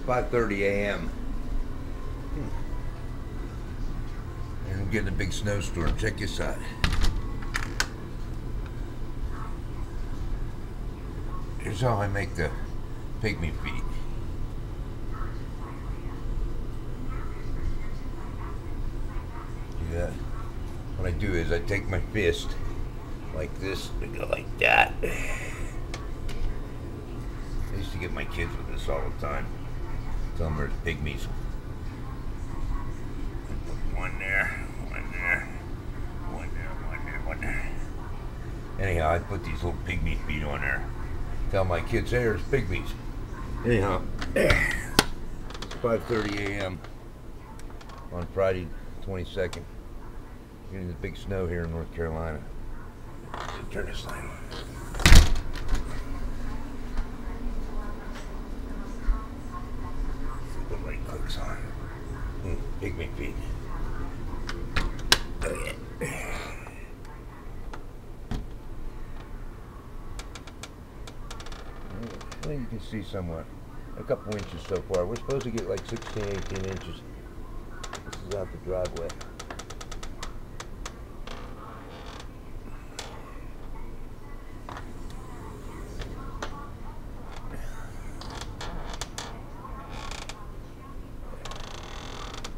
5:30 a.m. And I'm getting a big snowstorm. Check this out. Here's how I make the pygmy feet. See that? What I do is I take my fist like this and go like that. I used to get my kids with this all the time. Tell them there's pygmies. Put one there, one there, one there, one there, one there. Anyhow, I put these little pygmy feet on there. Tell my kids, hey, there's pygmies. Anyhow, it's 5:30 a.m. on Friday, 22nd. Getting the big snow here in North Carolina. Turn this light on. The light clicks on. Pygmy feet. Oh, yeah. Well, you can see somewhat. A couple inches so far. We're supposed to get like 16, 18 inches. This is out the driveway.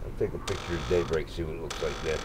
I'll take a picture of daybreak, see what it looks like there.